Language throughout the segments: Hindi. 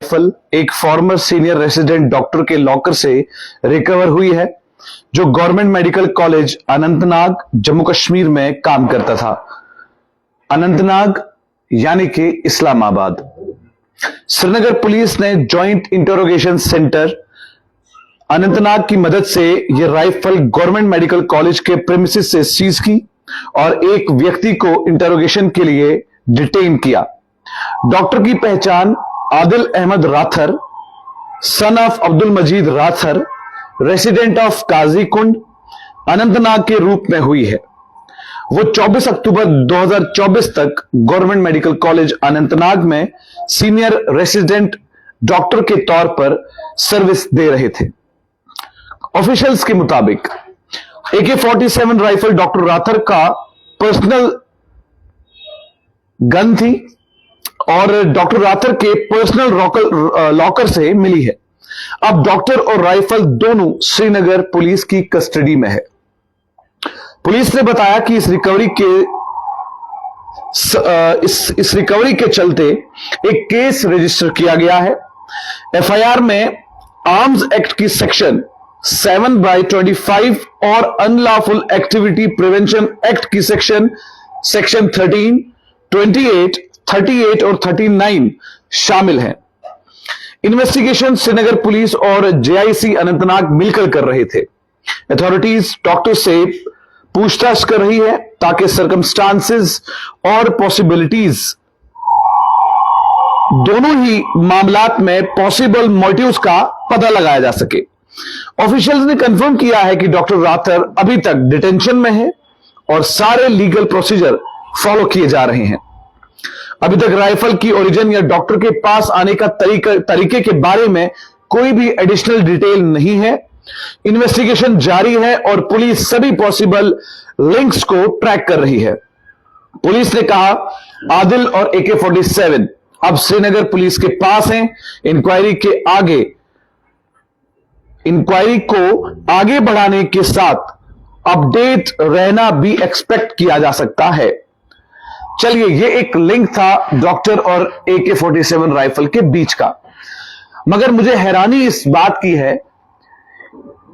राइफल एक फॉर्मर सीनियर रेसिडेंट डॉक्टर के लॉकर से रिकवर हुई है, जो government medical college Anantnag Jammu Kashmir में काम करता था। अनंतनाग यानी कि इस्लामाबाद। श्रीनगर पुलिस ने जॉइंट इंटरोगेशन सेंटर अनंतनाग की मदद से यह राइफल गवर्नमेंट मेडिकल कॉलेज के प्रेमिसेस से सीज की और एक व्यक्ति को इंटरोगेशन के लिए डिटेन किया। डॉक्टर की पहचान Adil Ahmad Rather, son of Abdul Majeed Rather, resident of Qazigund, Anantnag के रूप में हुई है। वो 24 अक्टूबर 2024 तक गवर्नमेंट मेडिकल कॉलेज अनंतनाग में सीनियर रेसिडेंट डॉक्टर के तौर पर सर्विस दे रहे थे। ऑफिशियल्स के मुताबिक AK-47 राइफल डॉक्टर राथर का पर्सनल गन थी और डॉक्टर राथर के पर्सनल लॉकर से मिली है। अब डॉक्टर और राइफल दोनों श्रीनगर पुलिस की कस्टडी में है। पुलिस ने बताया कि इस रिकवरी के चलते एक केस रजिस्टर किया गया है। FIR में आर्म्स एक्ट की सेक्शन 7/25 और अनलॉफुल एक्टिविटी प्रिवेंशन एक्ट की सेक्शन 13, 28, 38 और 39 शामिल हैं। इन्वेस्टिगेशन श्रीनगर पुलिस और JIC अनंतनाग मिलकर कर रहे थे। अथॉरिटीज डॉक्टर से पूछताछ कर रही है ताकि सर्कमस्टांसेस और पॉसिबिलिटीज दोनों ही मामलात में पॉसिबल मोटिव्स का पता लगाया जा सके। ऑफिशियल्स ने कंफर्म किया है कि डॉक्टर राथर अभी तक डिटेंशन में है और सारे लीगल प्रोसीजर फॉलो किए जा रहे हैं। अभी तक राइफल की ओरिजिन या डॉक्टर के पास आने का तरीके के बारे में कोई भी एडिशनल डिटेल नहीं है। इन्वेस्टिगेशन जारी है और पुलिस सभी पॉसिबल लिंक्स को ट्रैक कर रही है। पुलिस ने कहा आदिल और AK-47 अब श्रीनगर पुलिस के पास हैं। इंक्वायरी को आगे बढ़ाने के साथ अपडेट रहना भी एक्सपेक्ट किया जा सकता है। चलिए, यह एक लिंक था डॉक्टर और AK-47 राइफल के बीच का। मगर मुझे हैरानी इस बात की है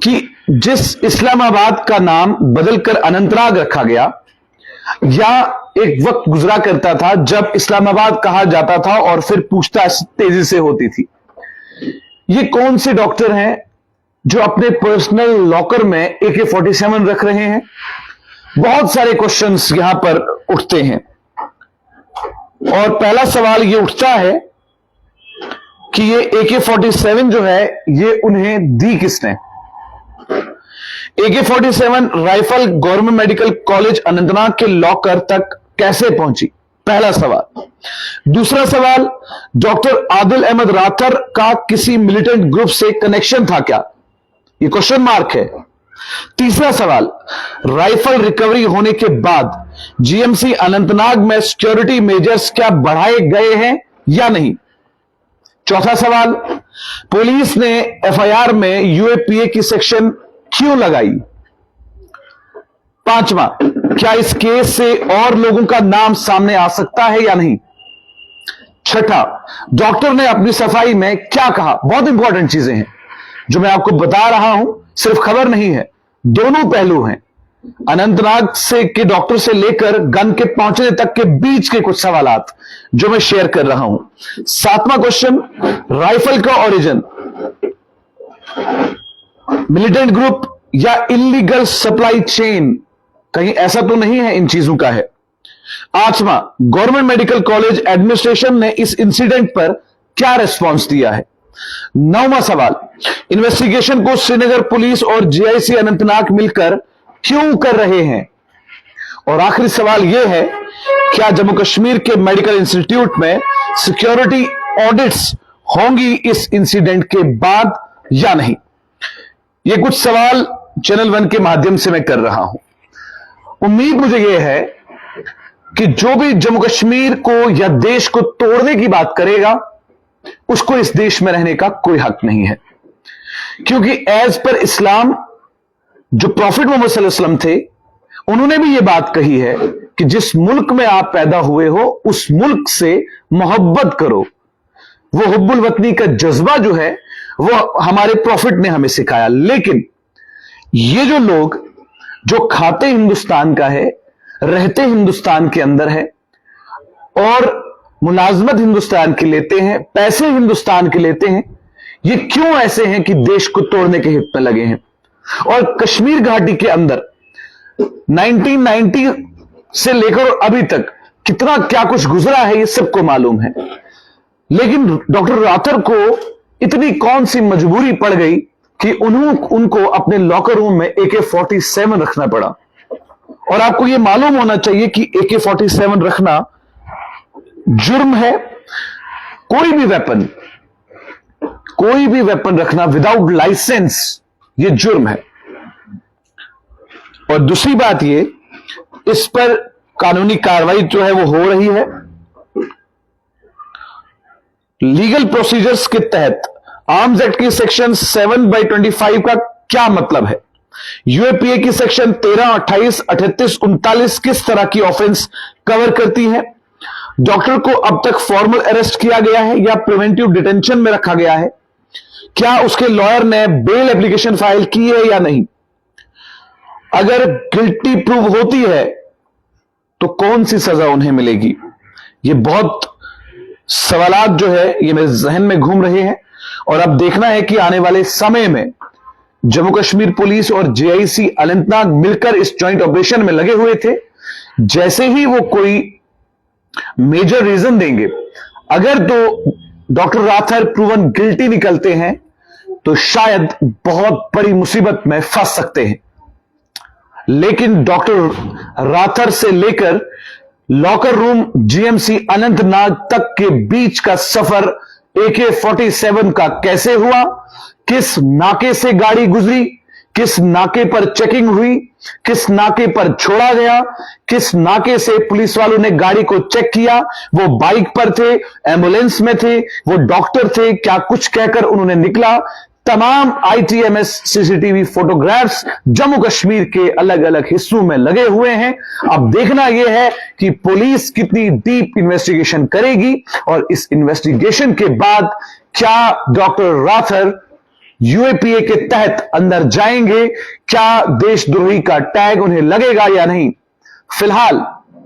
कि जिस इस्लामाबाद का नाम बदलकर अनंतनाग रखा गया, या एक वक्त गुजरा करता था जब इस्लामाबाद कहा जाता था और फिर पूछताछ तेजी से होती थी। ये कौन से डॉक्टर हैं जो अपने पर्सनल लॉकर में AK-47 रख रहे हैं? बहुत सारे क्वेश्चंस यहां पर उठते हैं और पहला सवाल यह उठता है कि ये AK-47 जो है ये उन्हें दी किसने? AK-47 rifle government medical college Anantnag के लॉकर तक कैसे पहुंची? पहला सवाल। दूसरा सवाल, डॉक्टर आदिल अहमद राथर का किसी मिलिटेंट ग्रुप से कनेक्शन था क्या? यह क्वेश्चन मार्क है। तीसरा सवाल, राइफल रिकवरी होने के बाद GMC अनंतनाग में सिक्योरिटी मेजर्स क्या बढ़ाए गए हैं या नहीं? चौथा सवाल, पुलिस ने FIR में UAPA की सेक्शन क्यों लगाई? पांचवा, क्या इस केस से और लोगों का नाम सामने आ सकता है या नहीं? छठा, डॉक्टर ने अपनी सफाई में क्या कहा? बहुत इंपॉर्टेंट चीजें हैं जो मैं आपको बता रहा हूं, सिर्फ खबर नहीं है, दोनों पहलू हैं। अनंतनाग से के डॉक्टर से लेकर गन के पहुंचने तक के बीच के कुछ सवालात जो मैं शेयर कर रहा हूं। सातवां क्वेश्चन, राइफल का ओरिजिन मिलिटेंट ग्रुप या इलीगल सप्लाई चेन, कहीं ऐसा तो नहीं है इन चीजों का है। आठवां, गवर्नमेंट मेडिकल कॉलेज एडमिनिस्ट्रेशन ने इस इंसिडेंट पर क्या रिस्पॉन्स दिया है? नौवां सवाल, इन्वेस्टिगेशन को श्रीनगर पुलिस और JIC अनंतनाग मिलकर क्यों कर रहे हैं? और आखिरी सवाल यह है, क्या जम्मू कश्मीर के मेडिकल इंस्टीट्यूट में सिक्योरिटी ऑडिट्स होंगी इस इंसिडेंट के बाद या नहीं? ये कुछ सवाल चैनल 1 के माध्यम से मैं कर रहा हूं। उम्मीद मुझे यह है कि जो भी जम्मू कश्मीर को या देश को तोड़ने की बात करेगा, उसको इस देश में रहने का कोई हक नहीं है। क्योंकि एज पर इस्लाम जो प्रॉफिट मोहम्मद सल्लल्लाहु अलैहि वसल्लम थे, उन्होंने भी यह बात कही है कि जिस मुल्क में आप पैदा हुए हो उस मुल्क से मोहब्बत करो, वो हुब्बुल वतनी का जज्बा जो है वो हमारे प्रॉफिट ने हमें सिखाया। लेकिन ये जो लोग जो खाते हिंदुस्तान का है, रहते हिंदुस्तान के अंदर है और मुलाजमत हिंदुस्तान की लेते हैं, पैसे हिंदुस्तान के लेते हैं, ये क्यों ऐसे हैं कि देश को तोड़ने के हित में लगे हैं? और कश्मीर घाटी के अंदर 1990 से लेकर अभी तक कितना क्या कुछ गुजरा है ये सबको मालूम है। लेकिन डॉक्टर राथर को इतनी कौन सी मजबूरी पड़ गई कि उनको अपने लॉकर रूम में AK-47 रखना पड़ा। और आपको यह मालूम होना चाहिए कि AK-47 रखना जुर्म है। कोई भी वेपन रखना विदाउट लाइसेंस ये जुर्म है। और दूसरी बात ये, इस पर कानूनी कार्रवाई जो है वो हो रही है। लीगल प्रोसीजर्स के तहत आर्म्स एक्ट की सेक्शन 7/25 का क्या मतलब है? यूएपीए की सेक्शन 13, 28, 38, 39 किस तरह की ऑफेंस कवर करती है? डॉक्टर को अब तक फॉर्मल अरेस्ट किया गया है या प्रिवेंटिव डिटेंशन में रखा गया है? क्या उसके लॉयर ने बेल एप्लीकेशन फाइल की है या नहीं? अगर गिल्टी प्रूव होती है तो कौन सी सजा उन्हें मिलेगी? ये बहुत सवालात जो है ये मेरे जहन में घूम रहे हैं। और अब देखना है कि आने वाले समय में जम्मू कश्मीर पुलिस और JIC अनंतनाग मिलकर इस जॉइंट ऑपरेशन में लगे हुए थे। जैसे ही वो कोई मेजर रीजन देंगे, अगर तो डॉक्टर राथर प्रूवन गिल्टी निकलते हैं तो शायद बहुत बड़ी मुसीबत में फंस सकते हैं। लेकिन डॉक्टर राथर से लेकर लॉकर रूम GMC अनंतनाग तक के बीच का सफर AK-47 का कैसे हुआ? किस नाके से गाड़ी गुजरी? किस नाके पर चेकिंग हुई? किस नाके पर छोड़ा गया? किस नाके से पुलिस वालों ने गाड़ी को चेक किया? वो बाइक पर थे, एम्बुलेंस में थे, वो डॉक्टर थे, क्या कुछ कहकर उन्होंने निकला? तमाम ITMS CCTV photographs Jammu Kashmir के अलग अलग हिस्सों में लगे हुए हैं। अब देखना यह है कि पुलिस कितनी डीप इन्वेस्टिगेशन करेगी और इस इन्वेस्टिगेशन के बाद क्या डॉक्टर राथर UAPA के तहत अंदर जाएंगे, क्या देशद्रोही का टैग उन्हें लगेगा या नहीं। फिलहाल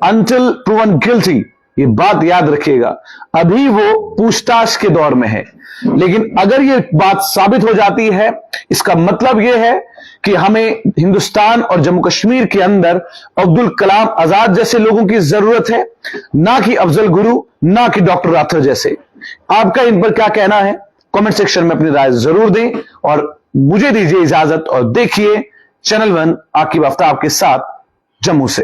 अनटिल प्रूवन गिल्टी, ये बात याद रखिएगा, अभी वो पूछताछ के दौर में है। लेकिन अगर ये बात साबित हो जाती है, इसका मतलब यह है कि हमें हिंदुस्तान और जम्मू कश्मीर के अंदर अब्दुल कलाम आजाद जैसे लोगों की जरूरत है, ना कि अफजल गुरु, ना कि डॉक्टर राथर जैसे। आपका इन पर क्या कहना है? कमेंट सेक्शन में अपनी राय जरूर दें और मुझे दीजिए इजाजत और देखिए चैनल 1 आकिब आफ्ताब के साथ जम्मू से।